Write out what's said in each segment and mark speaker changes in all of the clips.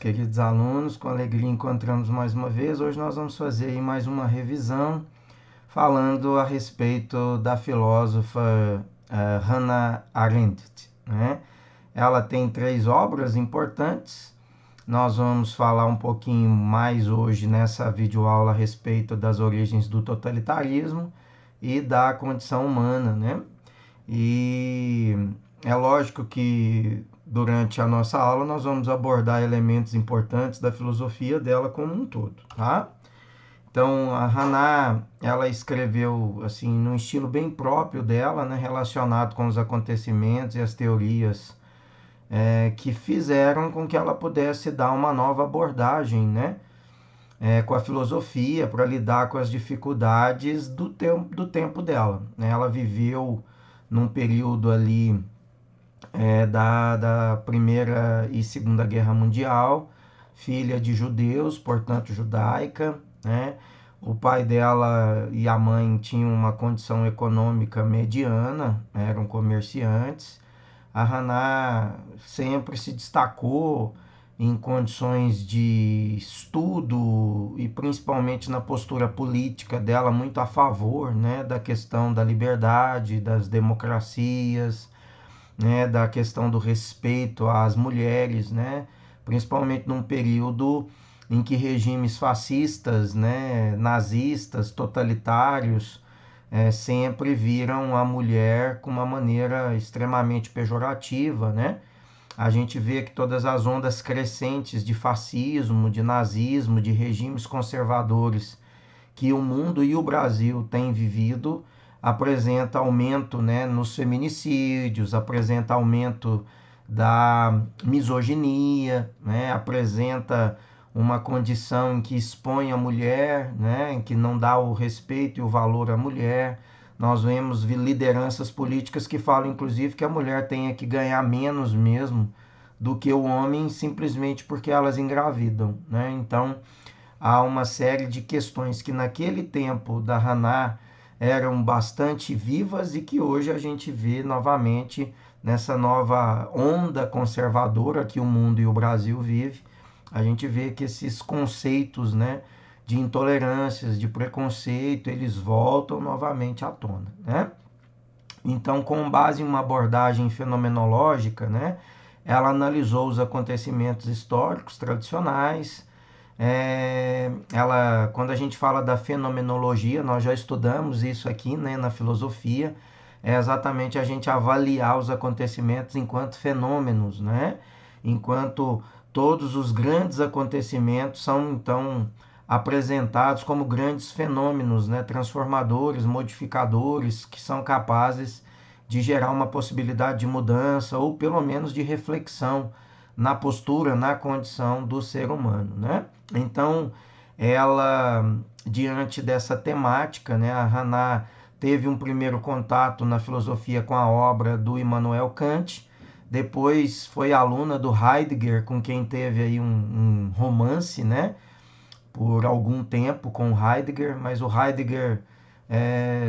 Speaker 1: queridos alunos, com alegria encontramos mais uma vez. Hoje nós vamos fazer aí mais uma revisão, falando a respeito da filósofa Hannah Arendt, né? Ela tem 3 obras importantes. Nós vamos falar um pouquinho mais hoje nessa videoaula a respeito das origens do totalitarismo e da condição humana, né? E é lógico que durante a nossa aula nós vamos abordar elementos importantes da filosofia dela como um todo, tá? Então, a Hannah, ela escreveu assim num estilo bem próprio dela, né, relacionado com os acontecimentos e as teorias que fizeram com que ela pudesse dar uma nova abordagem, né, com a filosofia para lidar com as dificuldades do tempo dela, né? Ela viveu num período ali da Primeira e Segunda Guerra Mundial, filha de judeus, portanto judaica, né? O pai dela e a mãe tinham uma condição econômica mediana, eram comerciantes. A Hannah sempre se destacou em condições de estudo e principalmente na postura política dela muito a favor, né, da questão da liberdade, das democracias, né, da questão do respeito às mulheres, né, principalmente num período em que regimes fascistas, né, nazistas, totalitários, sempre viram a mulher com uma maneira extremamente pejorativa, né? A gente vê que todas as ondas crescentes de fascismo, de nazismo, de regimes conservadores que o mundo e o Brasil têm vivido, apresenta aumento, né, nos feminicídios, apresenta aumento da misoginia, né, apresenta uma condição em que expõe a mulher, né, em que não dá o respeito e o valor à mulher. Nós vemos lideranças políticas que falam, inclusive, que a mulher tenha que ganhar menos mesmo do que o homem, simplesmente porque elas engravidam, né? Então, há uma série de questões que naquele tempo da Hannah eram bastante vivas e que hoje a gente vê novamente nessa nova onda conservadora que o mundo e o Brasil vive. A gente vê que esses conceitos, né, de intolerâncias, de preconceito, eles voltam novamente à tona, né? Então, com base em uma abordagem fenomenológica, né, ela analisou os acontecimentos históricos tradicionais. Quando a gente fala da fenomenologia, nós já estudamos isso aqui, né, na filosofia, é exatamente a gente avaliar os acontecimentos enquanto fenômenos, né? Enquanto todos os grandes acontecimentos são então apresentados como grandes fenômenos, né, transformadores, modificadores, que são capazes de gerar uma possibilidade de mudança ou pelo menos de reflexão na postura, na condição do ser humano, né? Então, ela, diante dessa temática, né, a Hannah teve um primeiro contato na filosofia com a obra do Immanuel Kant, depois foi aluna do Heidegger, com quem teve aí um romance, né, por algum tempo com o Heidegger, mas o Heidegger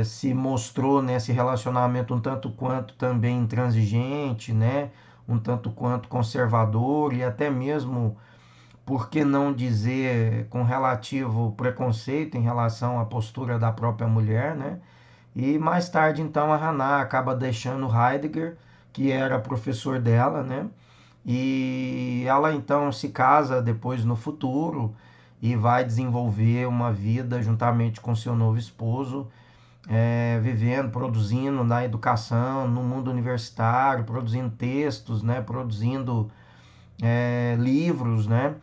Speaker 1: se mostrou nesse relacionamento um tanto quanto também intransigente, né, um tanto quanto conservador e até mesmo, por que não dizer, com relativo preconceito em relação à postura da própria mulher, né? E mais tarde, então, a Hannah acaba deixando Heidegger, que era professor dela, né? E ela então se casa depois no futuro e vai desenvolver uma vida juntamente com seu novo esposo, vivendo, produzindo na educação, no mundo universitário, produzindo textos, né? Produzindo livros, né?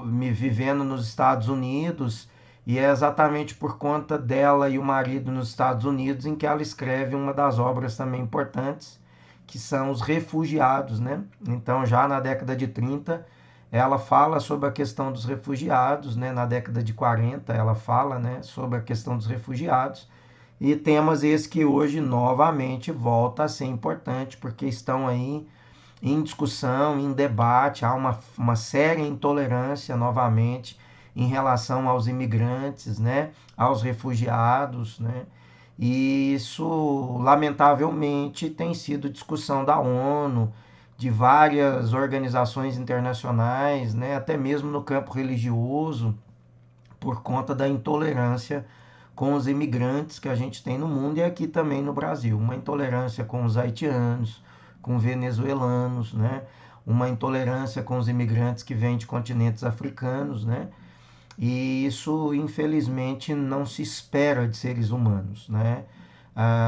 Speaker 1: Me vivendo nos Estados Unidos, e é exatamente por conta dela e o marido nos Estados Unidos em que ela escreve uma das obras também importantes, que são Os Refugiados, né? Então, já na década de 30, ela fala sobre a questão dos refugiados, né? Na década de 40, ela fala, né, sobre a questão dos refugiados, e temas esses que hoje novamente volta a ser importante, porque estão aí em discussão, em debate, há uma séria intolerância novamente em relação aos imigrantes, né, aos refugiados, né, e isso lamentavelmente tem sido discussão da ONU, de várias organizações internacionais, né, até mesmo no campo religioso, por conta da intolerância com os imigrantes que a gente tem no mundo e aqui também no Brasil. Uma intolerância com os haitianos, com venezuelanos, né? Uma intolerância com os imigrantes que vêm de continentes africanos, né? E isso, infelizmente, não se espera de seres humanos, né?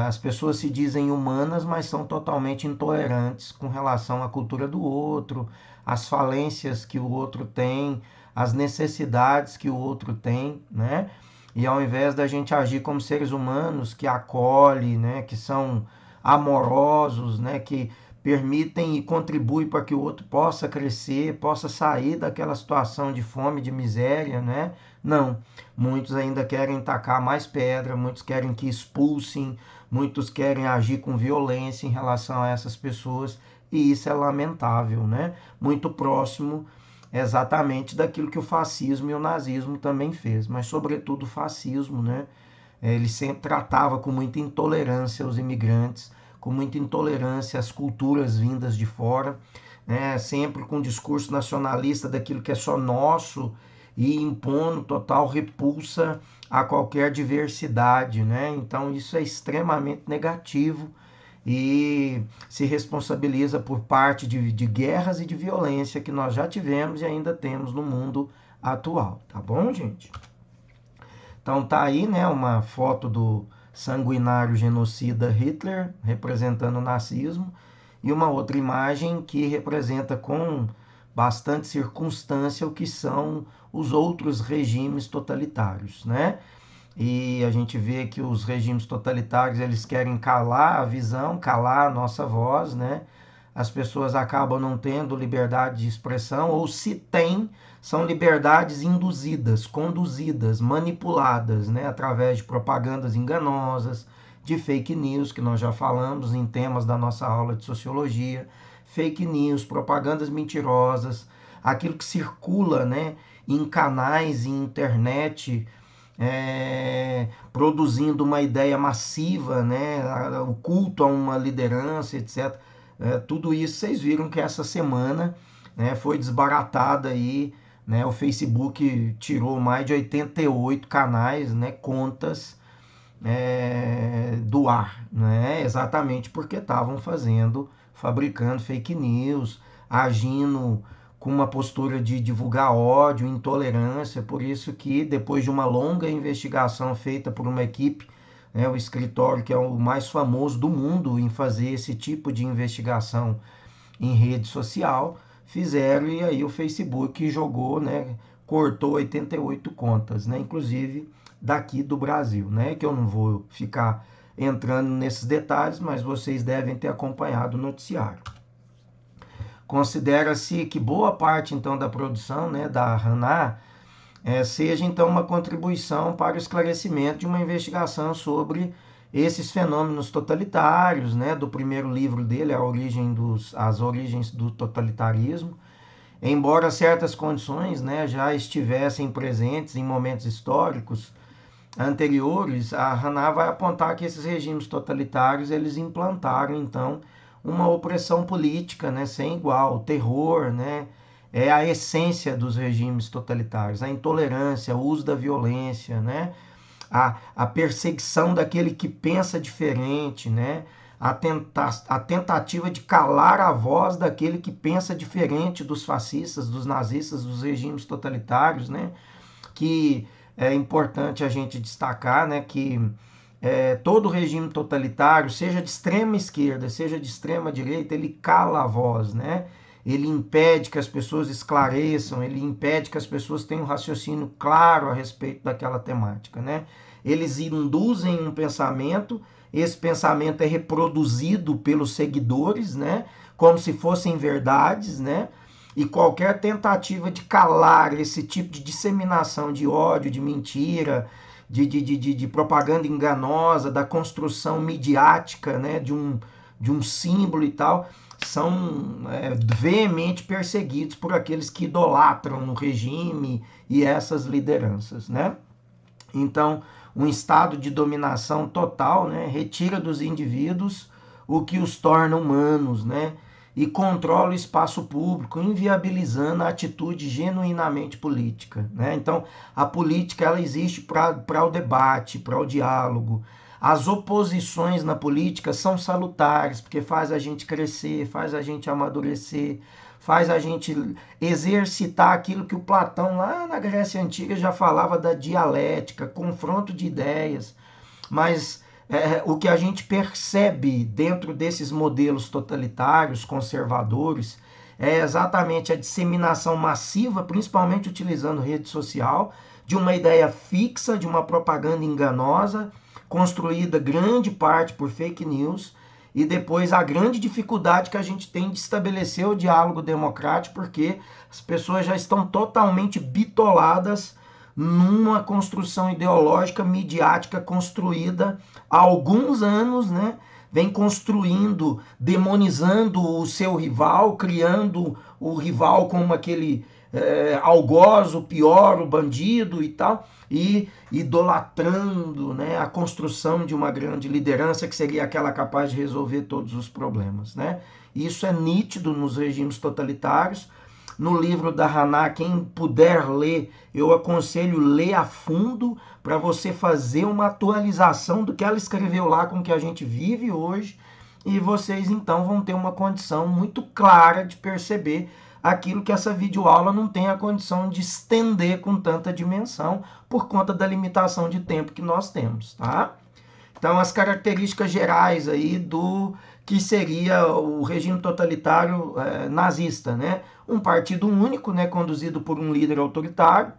Speaker 1: As pessoas se dizem humanas, mas são totalmente intolerantes com relação à cultura do outro, às falências que o outro tem, às necessidades que o outro tem, né? E ao invés da gente agir como seres humanos que acolhem, né, que são amorosos, né, que permitem e contribuem para que o outro possa crescer, possa sair daquela situação de fome, de miséria, né? Não, muitos ainda querem tacar mais pedra, muitos querem que expulsem, muitos querem agir com violência em relação a essas pessoas, e isso é lamentável, né? Muito próximo exatamente daquilo que o fascismo e o nazismo também fez, mas sobretudo o fascismo, né? Ele sempre tratava com muita intolerância os imigrantes, com muita intolerância às culturas vindas de fora, né? Sempre com um discurso nacionalista daquilo que é só nosso e impondo total repulsa a qualquer diversidade, né? Então isso é extremamente negativo e se responsabiliza por parte de guerras e de violência que nós já tivemos e ainda temos no mundo atual, tá bom, gente? Então tá aí, né, uma foto do sanguinário genocida Hitler representando o nazismo e uma outra imagem que representa com bastante circunstância o que são os outros regimes totalitários, né? E a gente vê que os regimes totalitários eles querem calar a visão, calar a nossa voz, né? As pessoas acabam não tendo liberdade de expressão, ou se tem, são liberdades induzidas, conduzidas, manipuladas, né? Através de propagandas enganosas, de fake news, que nós já falamos em temas da nossa aula de sociologia, fake news, propagandas mentirosas, aquilo que circula, né? Em canais, em internet, produzindo uma ideia massiva, né, o culto a uma liderança, etc. Tudo isso vocês viram que essa semana, né, foi desbaratada aí, né, o Facebook tirou mais de 88 canais, né, contas do ar, né, exatamente porque estavam fabricando fake news, agindo com uma postura de divulgar ódio, intolerância, por isso que depois de uma longa investigação feita por uma equipe, né, o escritório que é o mais famoso do mundo em fazer esse tipo de investigação em rede social, fizeram e aí o Facebook jogou, né, cortou 88 contas, né, inclusive daqui do Brasil, né, que eu não vou ficar entrando nesses detalhes, mas vocês devem ter acompanhado o noticiário. Considera-se que boa parte então da produção, né, da Haná seja então uma contribuição para o esclarecimento de uma investigação sobre esses fenômenos totalitários, né, do primeiro livro dele, As Origens do Totalitarismo. Embora certas condições, né, já estivessem presentes em momentos históricos anteriores, a Haná vai apontar que esses regimes totalitários eles implantaram então uma opressão política, né, sem igual, o terror, né, é a essência dos regimes totalitários, a intolerância, o uso da violência, né, a perseguição daquele que pensa diferente, né, a tentativa de calar a voz daquele que pensa diferente dos fascistas, dos nazistas, dos regimes totalitários, né, que é importante a gente destacar, né, que todo regime totalitário, seja de extrema esquerda, seja de extrema direita, ele cala a voz, né? Ele impede que as pessoas esclareçam, ele impede que as pessoas tenham um raciocínio claro a respeito daquela temática, né? Eles induzem um pensamento, esse pensamento é reproduzido pelos seguidores, né? Como se fossem verdades, né? E qualquer tentativa de calar esse tipo de disseminação de ódio, de mentira, de propaganda enganosa, da construção midiática, né, de um símbolo e tal, são veemente perseguidos por aqueles que idolatram no regime e essas lideranças, né? Então, um estado de dominação total, né, retira dos indivíduos o que os torna humanos, né? e controla o espaço público, inviabilizando a atitude genuinamente política, né? Então, a política ela existe para o debate, para o diálogo. As oposições na política são salutares, porque faz a gente crescer, faz a gente amadurecer, faz a gente exercitar aquilo que o Platão lá na Grécia Antiga já falava da dialética, confronto de ideias. Mas o que a gente percebe dentro desses modelos totalitários, conservadores, é exatamente a disseminação massiva, principalmente utilizando rede social, de uma ideia fixa, de uma propaganda enganosa, construída grande parte por fake news, e depois a grande dificuldade que a gente tem de estabelecer o diálogo democrático, porque as pessoas já estão totalmente bitoladas numa construção ideológica midiática construída há alguns anos, né? Vem construindo, demonizando o seu rival, criando o rival como aquele algoz, o pior, o bandido e tal, e idolatrando, né, a construção de uma grande liderança que seria aquela capaz de resolver todos os problemas, né? Isso é nítido nos regimes totalitários. No livro da Haná, quem puder ler, eu aconselho ler a fundo para você fazer uma atualização do que ela escreveu lá com o que a gente vive hoje, e vocês então vão ter uma condição muito clara de perceber aquilo que essa videoaula não tem a condição de estender com tanta dimensão por conta da limitação de tempo que nós temos, tá? Então, as características gerais aí do que seria o regime totalitário nazista, né? Um partido único, né, conduzido por um líder autoritário,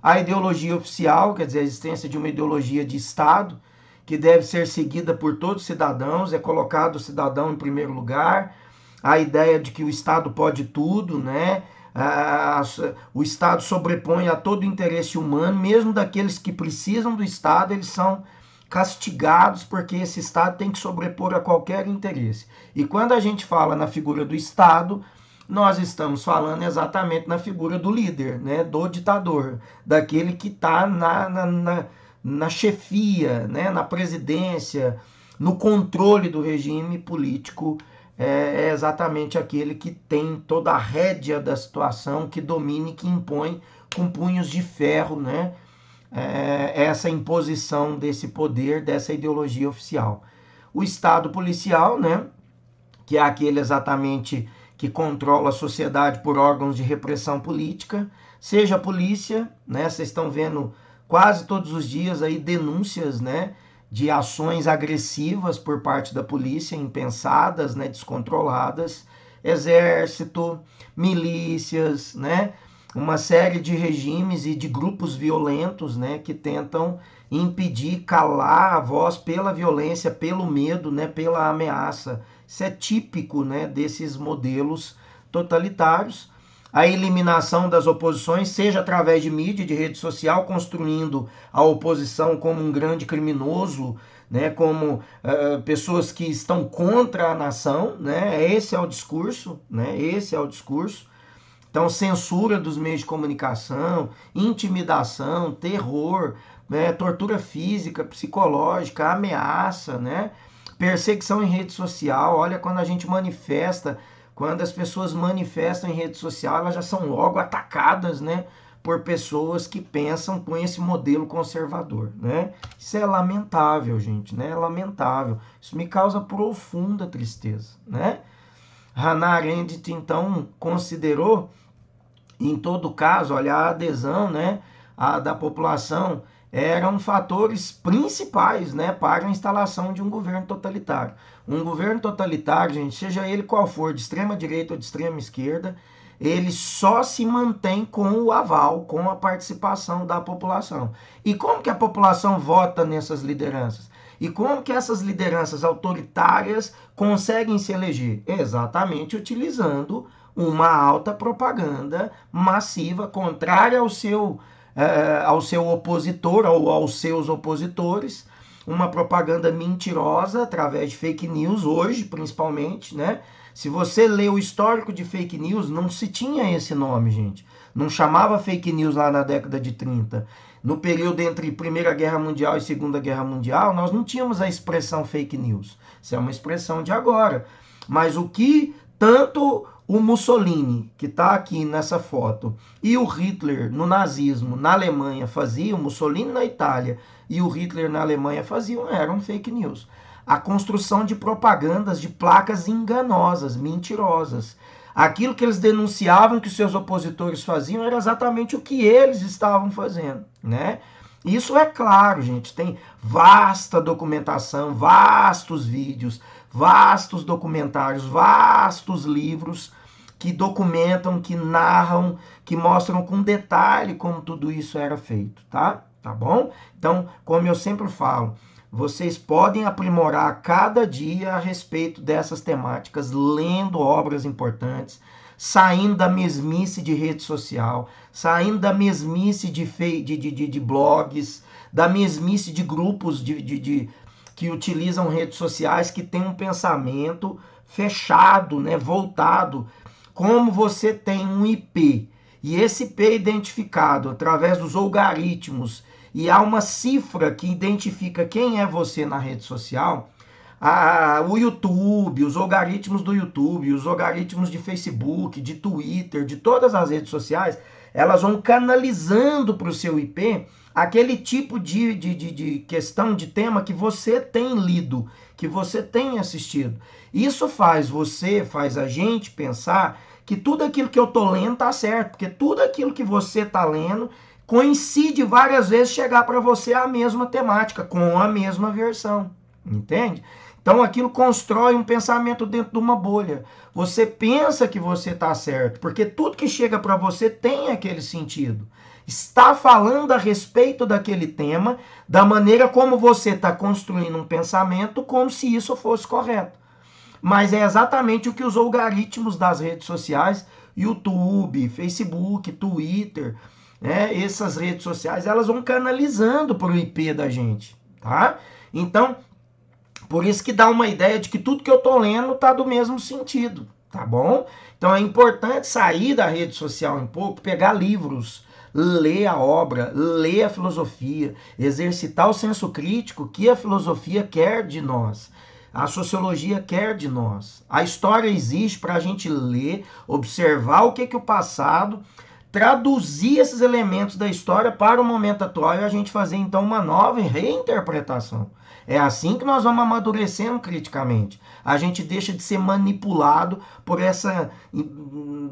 Speaker 1: a ideologia oficial, quer dizer, a existência de uma ideologia de Estado, que deve ser seguida por todos os cidadãos, é colocado o cidadão em primeiro lugar, a ideia de que o Estado pode tudo, né? O Estado sobrepõe a todo interesse humano, mesmo daqueles que precisam do Estado, eles são castigados porque esse Estado tem que sobrepor a qualquer interesse. E quando a gente fala na figura do Estado, nós estamos falando exatamente na figura do líder, né? Do ditador, daquele que está na chefia, né? Na presidência, no controle do regime político. É exatamente aquele que tem toda a rédea da situação, que domina e que impõe com punhos de ferro, né? Essa imposição desse poder, dessa ideologia oficial. O Estado policial, né? Que é aquele exatamente que controla a sociedade por órgãos de repressão política, seja a polícia, né? Vocês estão vendo quase todos os dias aí denúncias, né? De ações agressivas por parte da polícia, impensadas, né, descontroladas, exército, milícias, né, uma série de regimes e de grupos violentos, né, que tentam impedir, calar a voz pela violência, pelo medo, né, pela ameaça. Isso é típico, né, desses modelos totalitários. A eliminação das oposições, seja através de mídia, de rede social, construindo a oposição como um grande criminoso, né, como pessoas que estão contra a nação, né, esse é o discurso, né, esse é o discurso. Então, censura dos meios de comunicação, intimidação, terror, né, tortura física, psicológica, ameaça, né, perseguição em rede social. Olha, quando a gente manifesta, quando as pessoas manifestam em rede social, elas já são logo atacadas, né, por pessoas que pensam com esse modelo conservador, né? Isso é lamentável, gente, né? É lamentável. Isso me causa profunda tristeza, né? Hannah Arendt, então, considerou, em todo caso, olha, a adesão, né, da população eram fatores principais, né, para a instalação de um governo totalitário. Um governo totalitário, gente, seja ele qual for, de extrema direita ou de extrema esquerda, ele só se mantém com o aval, com a participação da população. E como que a população vota nessas lideranças? E como que essas lideranças autoritárias conseguem se eleger? Exatamente utilizando uma alta propaganda massiva, contrária ao seu opositor ou aos seus opositores, uma propaganda mentirosa através de fake news, hoje principalmente, né? Se você lê o histórico de fake news, não se tinha esse nome, gente. Não chamava fake news lá na década de 30. No período entre Primeira Guerra Mundial e Segunda Guerra Mundial, nós não tínhamos a expressão fake news. Isso é uma expressão de agora. Mas o que tanto o Mussolini, que está aqui nessa foto, e o Hitler no nazismo na Alemanha faziam, o Mussolini na Itália e o Hitler na Alemanha faziam, eram fake news. A construção de propagandas, de placas enganosas, mentirosas. Aquilo que eles denunciavam que os seus opositores faziam era exatamente o que eles estavam fazendo, né? Isso é claro, gente, tem vasta documentação, vastos vídeos, vastos documentários, vastos livros que documentam, que narram, que mostram com detalhe como tudo isso era feito, tá? Tá bom? Então, como eu sempre falo, vocês podem aprimorar cada dia a respeito dessas temáticas, lendo obras importantes, saindo da mesmice de rede social, saindo da mesmice de blogs, da mesmice de grupos que utilizam redes sociais, que tem um pensamento fechado, né, voltado. Como você tem um IP, e esse IP é identificado através dos algoritmos, e há uma cifra que identifica quem é você na rede social, o YouTube, os algoritmos do YouTube, os algoritmos de Facebook, de Twitter, de todas as redes sociais, elas vão canalizando para o seu IP aquele tipo de questão, de tema que você tem lido, que você tem assistido. Isso faz a gente pensar que tudo aquilo que eu tô lendo tá certo, porque tudo aquilo que você tá lendo coincide várias vezes chegar para você a mesma temática, com a mesma versão, entende? Então aquilo constrói um pensamento dentro de uma bolha. Você pensa que você está certo, porque tudo que chega para você tem aquele sentido. Está falando a respeito daquele tema, da maneira como você está construindo um pensamento, como se isso fosse correto. Mas é exatamente o que os algoritmos das redes sociais, YouTube, Facebook, Twitter, essas redes sociais, elas vão canalizando para o IP da gente, tá? Então, por isso que dá uma ideia de que tudo que eu tô lendo tá do mesmo sentido, tá bom? Então é importante sair da rede social um pouco, pegar livros, ler a obra, ler a filosofia, exercitar o senso crítico que a filosofia quer de nós. A sociologia quer de nós. A história existe para a gente ler, observar o que o passado, traduzir esses elementos da história para o momento atual e a gente fazer então uma nova reinterpretação. É assim que nós vamos amadurecendo criticamente. A gente deixa de ser manipulado por essa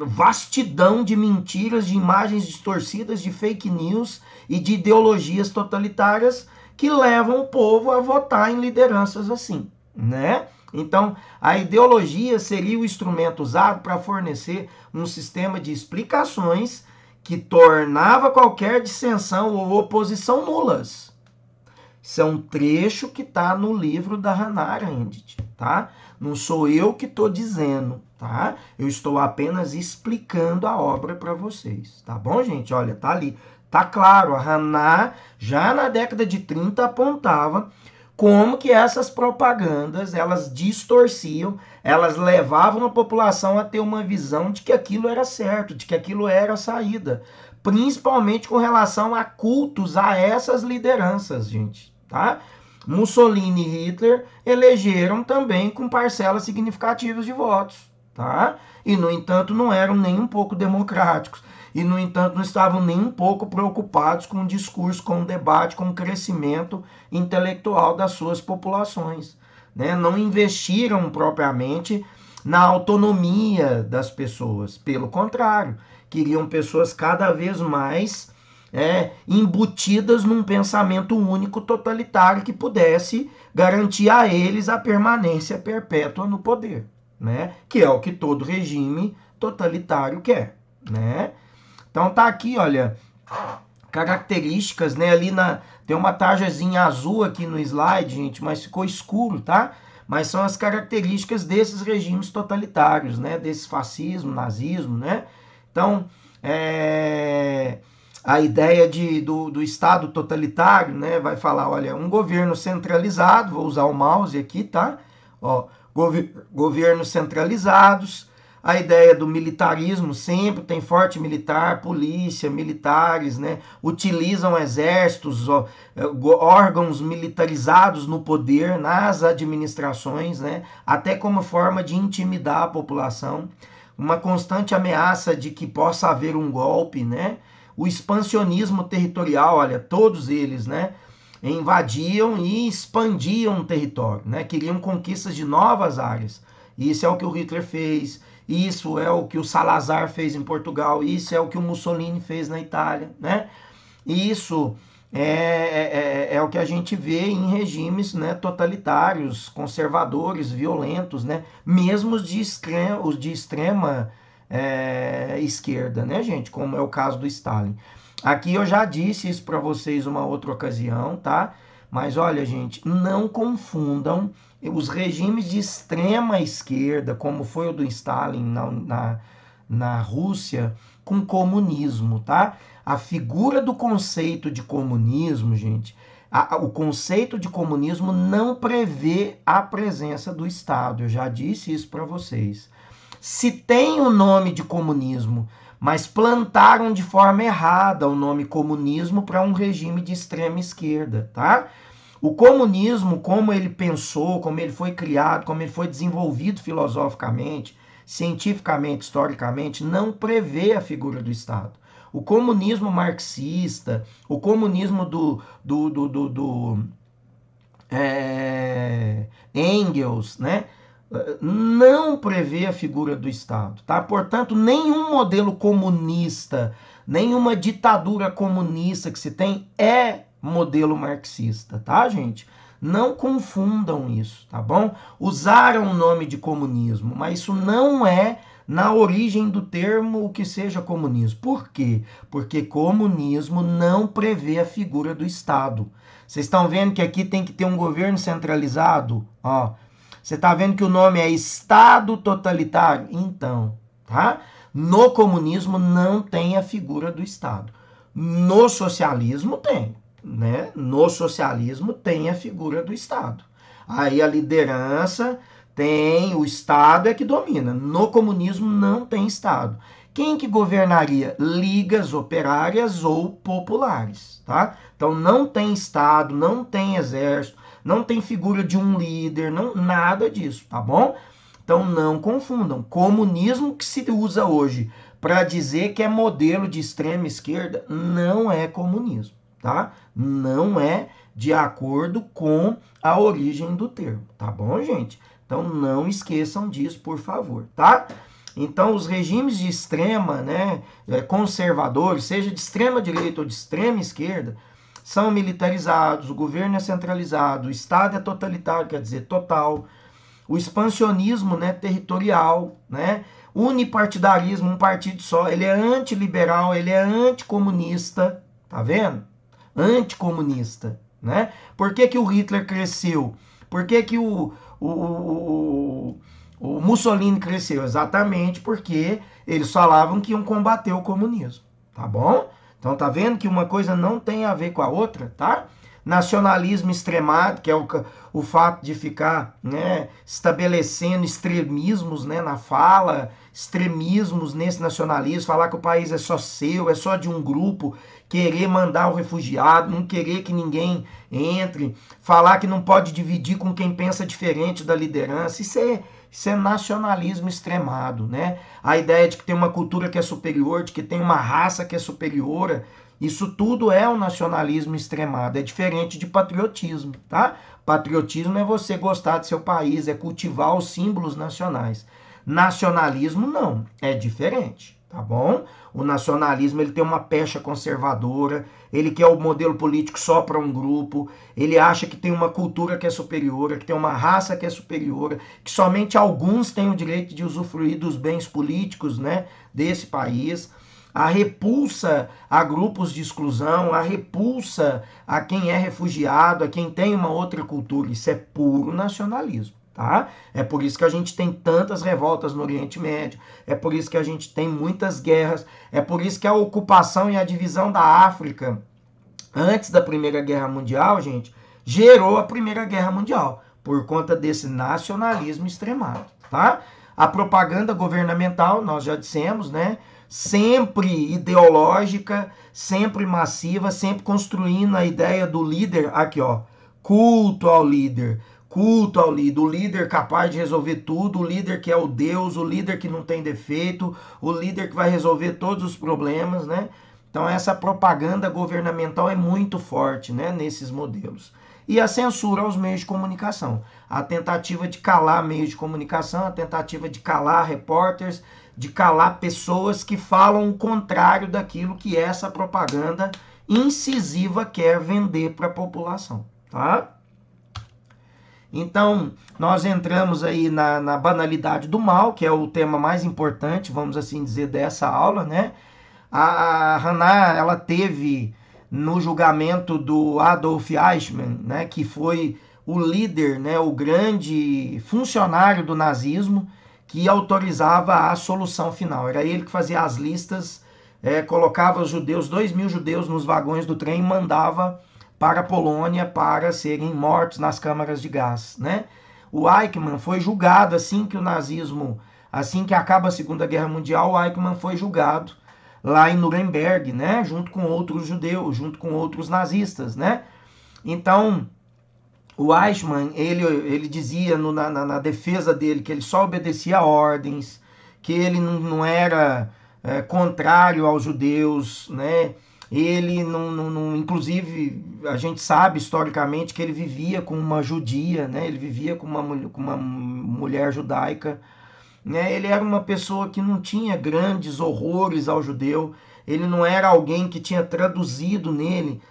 Speaker 1: vastidão de mentiras, de imagens distorcidas, de fake news e de ideologias totalitárias que levam o povo a votar em lideranças assim, né? Então, a ideologia seria o instrumento usado para fornecer um sistema de explicações que tornava qualquer dissensão ou oposição nulas. Isso é um trecho que está no livro da Hannah Arendt, tá? Não sou eu que estou dizendo, tá? Eu estou apenas explicando a obra para vocês, tá bom, gente? Olha, tá ali, tá claro, a Hannah já na década de 30 apontava como que essas propagandas, elas distorciam, elas levavam a população a ter uma visão de que aquilo era certo, de que aquilo era a saída, principalmente com relação a cultos a essas lideranças, gente, tá? Mussolini e Hitler elegeram também com parcelas significativas de votos, tá? E, no entanto, não eram nem um pouco democráticos. E, no entanto, não estavam nem um pouco preocupados com o discurso, com o debate, com o crescimento intelectual das suas populações, né? Não investiram propriamente na autonomia das pessoas. Pelo contrário, queriam pessoas cada vez mais embutidas num pensamento único totalitário que pudesse garantir a eles a permanência perpétua no poder, né? Que é o que todo regime totalitário quer, né? Então tá aqui, olha, características, né? Ali tem uma tarjazinha azul aqui no slide, gente, mas ficou escuro, tá? Mas são as características desses regimes totalitários, né? Desse fascismo, nazismo, né? Então, a ideia do Estado totalitário, né? Vai falar, olha, um governo centralizado, vou usar o mouse aqui, tá? Ó, governos centralizados, A ideia do militarismo, sempre tem forte militar, polícia, militares, né? Utilizam exércitos, órgãos militarizados no poder, nas administrações, né? Até como forma de intimidar a população. Uma constante ameaça de que possa haver um golpe, né? O expansionismo territorial, olha, todos eles, né? Invadiam e expandiam o território, né? Queriam conquistas de novas áreas. Isso é o que o Hitler fez, isso é o que o Salazar fez em Portugal, isso é o que o Mussolini fez na Itália, né? Isso é o que a gente vê em regimes, né, totalitários, conservadores, violentos, né? Mesmo os de extrema esquerda, né, gente? Como é o caso do Stalin. Aqui eu já disse isso para vocês uma outra ocasião, tá? Mas olha, gente, não confundam os regimes de extrema esquerda, como foi o do Stalin na Rússia, com comunismo, tá? A figura do conceito de comunismo, gente, o conceito de comunismo não prevê a presença do Estado. Eu já disse isso para vocês. Se tem o nome de comunismo, mas plantaram de forma errada o nome comunismo para um regime de extrema esquerda, tá? O comunismo, como ele pensou, como ele foi criado, como ele foi desenvolvido filosoficamente, cientificamente, historicamente, não prevê a figura do Estado. O comunismo marxista, o comunismo do Engels, né? Não prevê a figura do Estado, tá? Portanto, nenhum modelo comunista, nenhuma ditadura comunista que se tem é modelo marxista, tá, gente? Não confundam isso, tá bom? Usaram o nome de comunismo, mas isso não é na origem do termo o que seja comunismo. Por quê? Porque comunismo não prevê a figura do Estado. Vocês estão vendo que aqui tem que ter um governo centralizado? Ó, você está vendo que o nome é Estado totalitário? Então, tá? No comunismo não tem a figura do Estado. No socialismo tem, né? No socialismo tem a figura do Estado. Aí a liderança tem, o Estado é que domina. No comunismo não tem Estado. Quem que governaria? Ligas operárias ou populares, tá? Então não tem Estado, não tem exército, não tem figura de um líder, não, nada disso, tá bom? Então não confundam. Comunismo que se usa hoje para dizer que é modelo de extrema esquerda não é comunismo, tá? Não é de acordo com a origem do termo, tá bom, gente? Então não esqueçam disso, por favor, tá? Então os regimes de extrema, né, conservadores, seja de extrema direita ou de extrema esquerda, são militarizados, o governo é centralizado, o Estado é totalitário, quer dizer, total. O expansionismo, né, territorial, né, unipartidarismo, um partido só, ele é antiliberal, ele é anticomunista, tá vendo? Anticomunista, né? Por que que o Hitler cresceu? Por que que o Mussolini cresceu? Exatamente porque eles falavam que iam combater o comunismo, tá bom? Então tá vendo que uma coisa não tem a ver com a outra, tá? Nacionalismo extremado, que é o fato de ficar, né, estabelecendo extremismos, né, na fala, extremismos nesse nacionalismo, falar que o país é só seu, é só de um grupo, querer mandar o refugiado, não querer que ninguém entre, falar que não pode dividir com quem pensa diferente da liderança, isso é nacionalismo extremado, né? A ideia de que tem uma cultura que é superior, de que tem uma raça que é superior, isso tudo é um nacionalismo extremado, é diferente de patriotismo, tá? Patriotismo é você gostar do seu país, é cultivar os símbolos nacionais. Nacionalismo não, é diferente, tá bom? O nacionalismo ele tem uma pecha conservadora, ele quer o modelo político só para um grupo, ele acha que tem uma cultura que é superior, que tem uma raça que é superior, que somente alguns têm o direito de usufruir dos bens políticos, né, desse país. A repulsa a grupos de exclusão, a repulsa a quem é refugiado, a quem tem uma outra cultura, isso é puro nacionalismo. Tá? É por isso que a gente tem tantas revoltas no Oriente Médio, é por isso que a gente tem muitas guerras, é por isso que a ocupação e a divisão da África antes da Primeira Guerra Mundial, gente, gerou a Primeira Guerra Mundial, por conta desse nacionalismo extremado, tá? A propaganda governamental, nós já dissemos, né? Sempre ideológica, sempre massiva, sempre construindo a ideia do líder, aqui ó, culto ao líder, o líder capaz de resolver tudo, o líder que é o Deus, o líder que não tem defeito, o líder que vai resolver todos os problemas, né? Então essa propaganda governamental é muito forte, né, nesses modelos. E a censura aos meios de comunicação, a tentativa de calar meios de comunicação, a tentativa de calar repórteres, de calar pessoas que falam o contrário daquilo que essa propaganda incisiva quer vender para a população, tá? Então, nós entramos aí na banalidade do mal, que é o tema mais importante, vamos assim dizer, dessa aula, né? A Hannah, ela teve no julgamento do Adolf Eichmann, né, que foi o líder, né, o grande funcionário do nazismo, que autorizava a solução final. Era ele que fazia as listas, colocava os judeus, 2.000 judeus nos vagões do trem e mandava para a Polônia para serem mortos nas câmaras de gás, né? O Eichmann foi julgado assim que o nazismo, assim que acaba a Segunda Guerra Mundial, o Eichmann foi julgado lá em Nuremberg, né? Junto com outros judeus, junto com outros nazistas, né? Então, o Eichmann, ele dizia na defesa dele que ele só obedecia a ordens, que ele não era contrário aos judeus, né? Ele não, inclusive, a gente sabe historicamente que ele vivia com uma judia, né? Ele vivia com uma mulher judaica, né? Ele era uma pessoa que não tinha grandes horrores ao judeu, ele não era alguém que tinha traduzido nele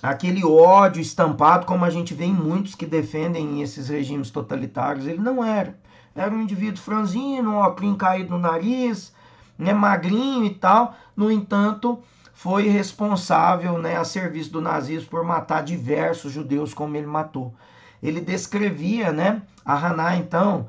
Speaker 1: aquele ódio estampado, como a gente vê em muitos que defendem esses regimes totalitários. Ele não era. Era um indivíduo franzino, um óculos caído no nariz, né, magrinho e tal. No entanto, foi responsável, né, a serviço do nazismo por matar diversos judeus como ele matou. Ele descrevia, né, a Hannah, então,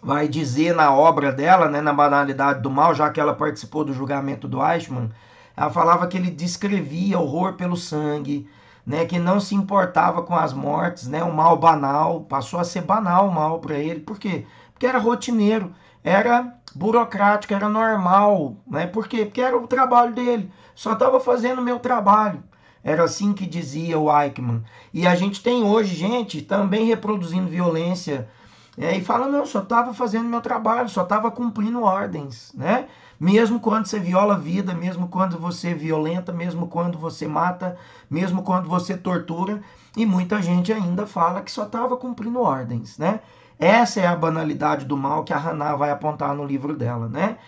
Speaker 1: vai dizer na obra dela, né, na Banalidade do Mal, já que ela participou do julgamento do Eichmann, ela falava que ele descrevia horror pelo sangue, né, que não se importava com as mortes, né, o mal banal, passou a ser banal o mal para ele. Por quê? Porque era rotineiro, era burocrático, era normal, né? Por quê? Porque era o trabalho dele, só estava fazendo o meu trabalho. Era assim que dizia o Eichmann. E a gente tem hoje gente também reproduzindo violência, e fala, não, só estava fazendo meu trabalho, só estava cumprindo ordens, né? Mesmo quando você viola a vida, mesmo quando você violenta, mesmo quando você mata, mesmo quando você tortura, e muita gente ainda fala que só estava cumprindo ordens, né? Essa é a banalidade do mal que a Hannah vai apontar no livro dela, né?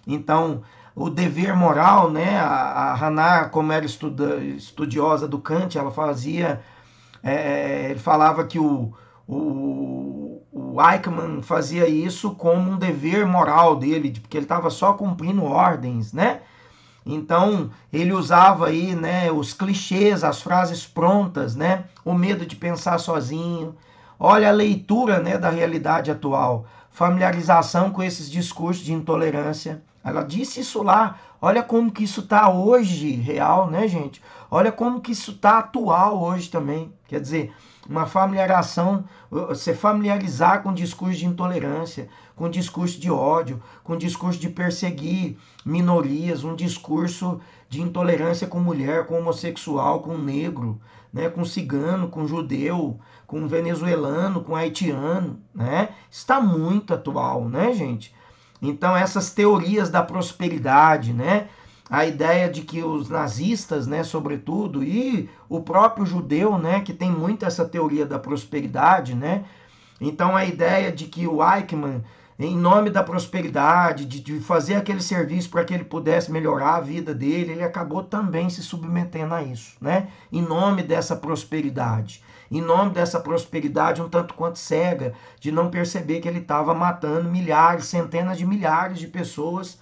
Speaker 1: Então, o dever moral, né? A Hannah, como era estudiosa do Kant, ela fazia, ele falava que o Eichmann fazia isso como um dever moral dele, porque ele estava só cumprindo ordens, né? Então, ele usava aí, né, os clichês, as frases prontas, né? O medo de pensar sozinho. Olha a leitura, né, da realidade atual. Familiarização com esses discursos de intolerância. Ela disse isso lá. Olha como que isso está hoje real, né, gente? Olha como que isso está atual hoje também. Quer dizer, uma familiarização, se familiarizar com discurso de intolerância, com discurso de ódio, com discurso de perseguir minorias, um discurso de intolerância com mulher, com homossexual, com negro, né, com cigano, com judeu, com venezuelano, com haitiano, né? Está muito atual, né, gente? Então essas teorias da prosperidade, né? A ideia de que os nazistas, né, sobretudo, e o próprio judeu, né, que tem muito essa teoria da prosperidade, né? Então a ideia de que o Eichmann, em nome da prosperidade, de fazer aquele serviço para que ele pudesse melhorar a vida dele, ele acabou também se submetendo a isso, né? Em nome dessa prosperidade. Em nome dessa prosperidade um tanto quanto cega, de não perceber que ele estava matando milhares, centenas de milhares de pessoas,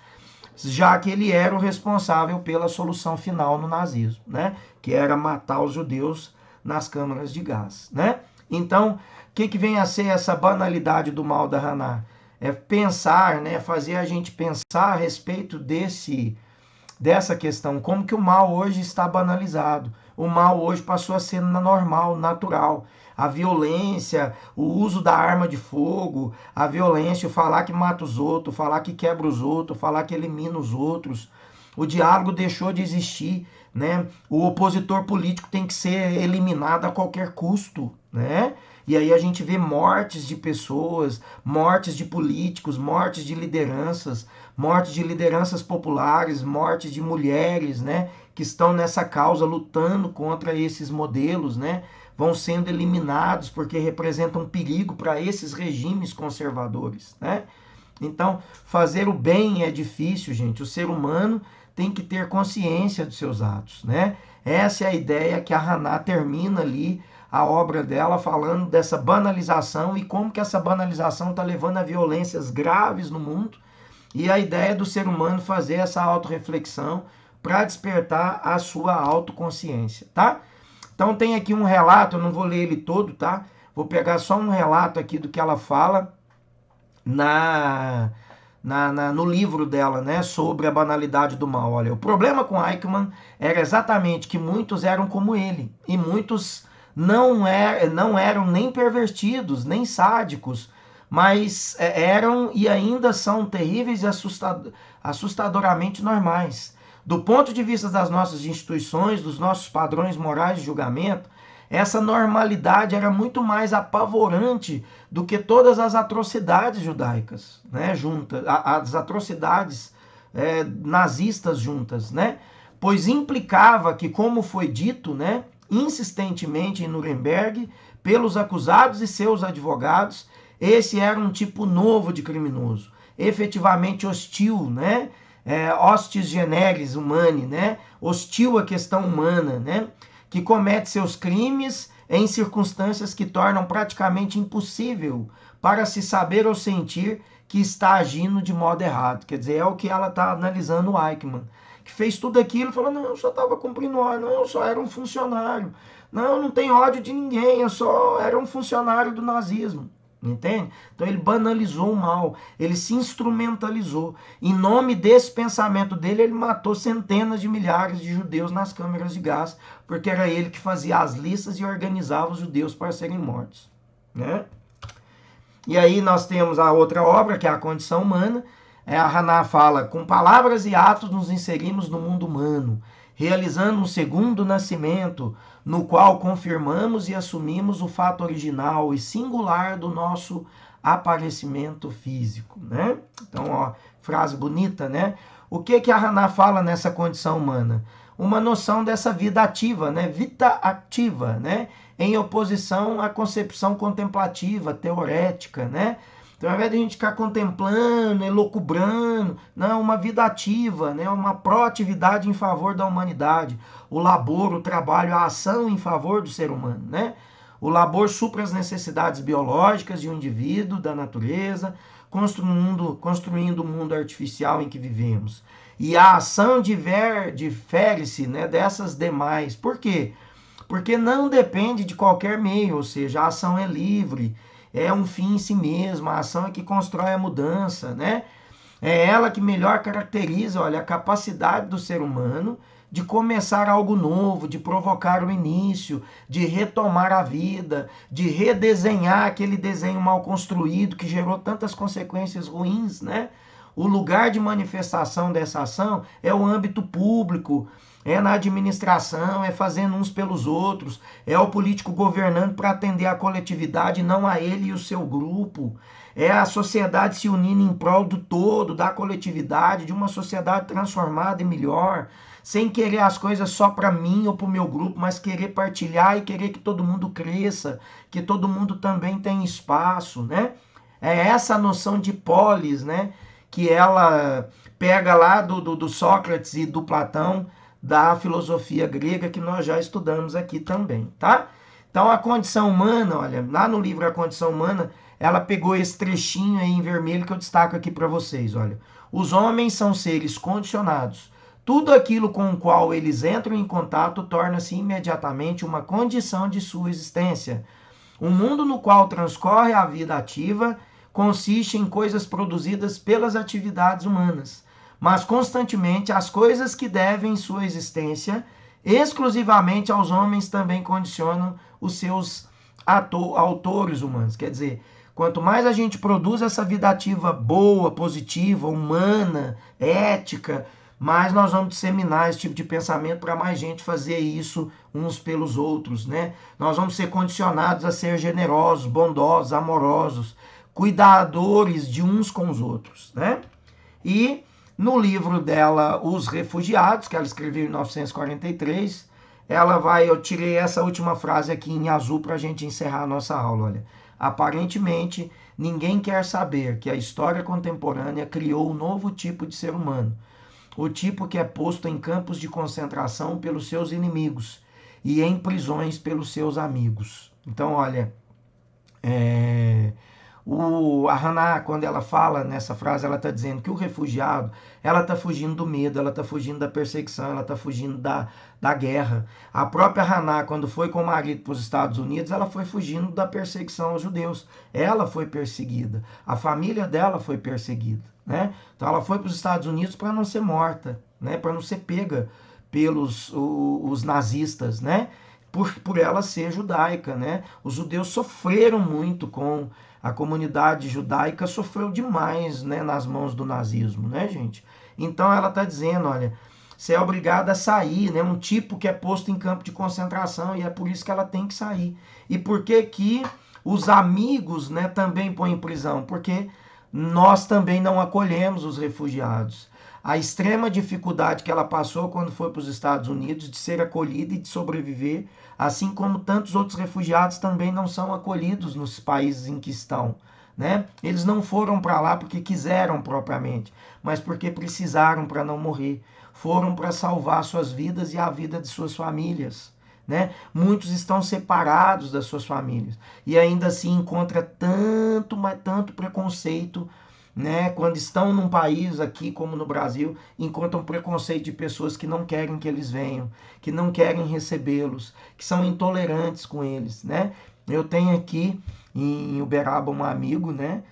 Speaker 1: já que ele era o responsável pela solução final no nazismo, né? Que era matar os judeus nas câmaras de gás, né? Então, o que vem a ser essa banalidade do mal da Hannah? É pensar, né? Fazer a gente pensar a respeito dessa questão, como que o mal hoje está banalizado. O mal hoje passou a ser normal, natural. a violência, o uso da arma de fogo, a violência, o falar que mata os outros, falar que quebra os outros, falar que elimina os outros. O diálogo deixou de existir, né? O opositor político tem que ser eliminado a qualquer custo, né? E aí a gente vê mortes de pessoas, mortes de políticos, mortes de lideranças populares, mortes de mulheres, né? Que estão nessa causa lutando contra esses modelos, né? Vão sendo eliminados porque representam perigo para esses regimes conservadores, né? Então, fazer o bem é difícil, gente. O ser humano tem que ter consciência dos seus atos, né? Essa é a ideia que a Haná termina ali a obra dela falando dessa banalização e como que essa banalização está levando a violências graves no mundo e a ideia do ser humano fazer essa autorreflexão para despertar a sua autoconsciência, tá? Então tem aqui um relato, eu não vou ler ele todo, tá? Vou pegar só um relato aqui do que ela fala no livro dela, né, sobre a banalidade do mal. Olha, o problema com Eichmann era exatamente que muitos eram como ele, e muitos não eram nem pervertidos, nem sádicos, mas eram e ainda são terríveis e assustadoramente normais. Do ponto de vista das nossas instituições, dos nossos padrões morais de julgamento, essa normalidade era muito mais apavorante do que todas as atrocidades judaicas, né, juntas, as atrocidades nazistas juntas, né, pois implicava que, como foi dito, né, insistentemente em Nuremberg, pelos acusados e seus advogados, esse era um tipo novo de criminoso, efetivamente hostil, né, hostis generis humani, né, hostil à questão humana, né, que comete seus crimes em circunstâncias que tornam praticamente impossível para se saber ou sentir que está agindo de modo errado. Quer dizer, é o que ela está analisando o Eichmann, que fez tudo aquilo e falou, não, eu só estava cumprindo ordem, não, eu só era um funcionário, não, não tem ódio de ninguém, eu só era um funcionário do nazismo. Entende? Então ele banalizou o mal, ele se instrumentalizou. Em nome desse pensamento dele, ele matou centenas de milhares de judeus nas câmeras de gás, porque era ele que fazia as listas e organizava os judeus para serem mortos, né? E aí nós temos a outra obra, que é A Condição Humana. A Haná fala, com palavras e atos nos inserimos no mundo humano, realizando um segundo nascimento, no qual confirmamos e assumimos o fato original e singular do nosso aparecimento físico, né? Então, ó, frase bonita, né? O que a Haná fala nessa condição humana? Uma noção dessa vida ativa, né? Vita ativa, né? Em oposição à concepção contemplativa, teorética, né? Então, ao invés de a gente ficar contemplando, elucubrando, não, uma vida ativa, né? Uma proatividade em favor da humanidade. O labor, o trabalho, a ação em favor do ser humano, né? O labor supra as necessidades biológicas de um indivíduo, da natureza, construindo o mundo artificial em que vivemos. E a ação difere-se, né, dessas demais. Por quê? Porque não depende de qualquer meio, ou seja, a ação é livre, é um fim em si mesma, a ação é que constrói a mudança, né? É ela que melhor caracteriza, olha, a capacidade do ser humano de começar algo novo, de provocar o início, de retomar a vida, de redesenhar aquele desenho mal construído que gerou tantas consequências ruins, né? O lugar de manifestação dessa ação é o âmbito público, é na administração, é fazendo uns pelos outros, é o político governando para atender a coletividade, não a ele e o seu grupo. É a sociedade se unindo em prol do todo, da coletividade, de uma sociedade transformada e melhor, sem querer as coisas só para mim ou para o meu grupo, mas querer partilhar e querer que todo mundo cresça, que todo mundo também tenha espaço, né? É essa noção de polis, né? Que ela pega lá do Sócrates e do Platão, da filosofia grega, que nós já estudamos aqui também, tá? Então, a condição humana, olha, lá no livro A Condição Humana, ela pegou esse trechinho aí em vermelho que eu destaco aqui para vocês, olha. Os homens são seres condicionados. Tudo aquilo com o qual eles entram em contato torna-se imediatamente uma condição de sua existência. O mundo no qual transcorre a vida ativa consiste em coisas produzidas pelas atividades humanas, mas constantemente as coisas que devem sua existência exclusivamente aos homens também condicionam os seus autores humanos. Quer dizer, quanto mais a gente produz essa vida ativa boa, positiva, humana, ética, mais nós vamos disseminar esse tipo de pensamento para mais gente fazer isso uns pelos outros, né? Nós vamos ser condicionados a ser generosos, bondosos, amorosos, cuidadores de uns com os outros, né? E no livro dela, Os Refugiados, que ela escreveu em 1943, eu tirei essa última frase aqui em azul para a gente encerrar a nossa aula, olha. Aparentemente, ninguém quer saber que a história contemporânea criou um novo tipo de ser humano, o tipo que é posto em campos de concentração pelos seus inimigos e em prisões pelos seus amigos. Então, olha, a Hannah, quando ela fala nessa frase, ela está dizendo que o refugiado, ela está fugindo do medo, ela está fugindo da perseguição, ela está fugindo da guerra. A própria Hannah, quando foi com o marido para os Estados Unidos, ela foi fugindo da perseguição aos judeus. Ela foi perseguida, a família dela foi perseguida, né? Então ela foi para os Estados Unidos para não ser morta, né? Para não ser pega pelos os nazistas, né? Por ela ser judaica, né? Os judeus sofreram muito com a comunidade judaica, sofreu demais, né, nas mãos do nazismo, né, gente? Então ela está dizendo, olha, você é obrigada a sair, né? Um tipo que é posto em campo de concentração e é por isso que ela tem que sair. E por que que os amigos, né, também põem em prisão? Porque nós também não acolhemos os refugiados. A extrema dificuldade que ela passou quando foi para os Estados Unidos de ser acolhida e de sobreviver, assim como tantos outros refugiados também não são acolhidos nos países em que estão, né? Eles não foram para lá porque quiseram propriamente, mas porque precisaram para não morrer. Foram para salvar suas vidas e a vida de suas famílias, né? Muitos estão separados das suas famílias e ainda assim encontra tanto, mas tanto preconceito, né? Quando estão num país aqui como no Brasil, encontram preconceito de pessoas que não querem que eles venham, que não querem recebê-los, que são intolerantes com eles, né? Eu tenho aqui em Uberaba um amigo, né?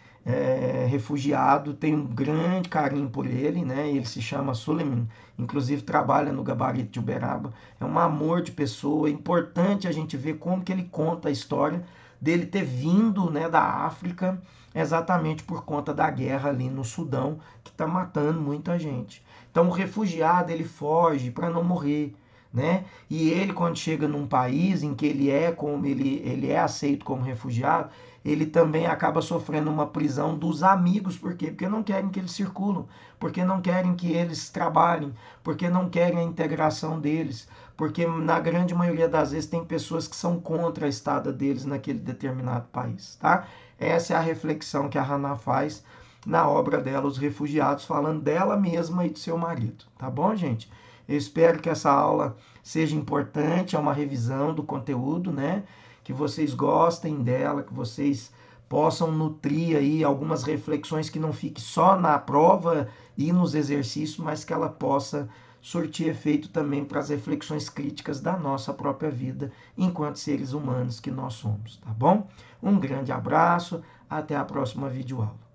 Speaker 1: Refugiado, tenho um grande carinho por ele, né? Ele se chama Suleiman, inclusive trabalha no Gabarito de Uberaba. É um amor de pessoa, é importante a gente ver como que ele conta a história dele ter vindo, né, da África, exatamente por conta da guerra ali no Sudão, que está matando muita gente. Então o refugiado, ele foge para não morrer, né? E ele, quando chega num país em que ele é aceito como refugiado, ele também acaba sofrendo uma prisão dos amigos. Por quê? Porque não querem que eles circulam, porque não querem que eles trabalhem, porque não querem a integração deles, porque na grande maioria das vezes tem pessoas que são contra a estada deles naquele determinado país, tá? Essa é a reflexão que a Hannah faz na obra dela, Os Refugiados, falando dela mesma e do seu marido, tá bom, gente? Eu espero que essa aula seja importante, é uma revisão do conteúdo, né? Que vocês gostem dela, que vocês possam nutrir aí algumas reflexões que não fique só na prova e nos exercícios, mas que ela possa surtir efeito também para as reflexões críticas da nossa própria vida enquanto seres humanos que nós somos, tá bom? Um grande abraço, até a próxima videoaula.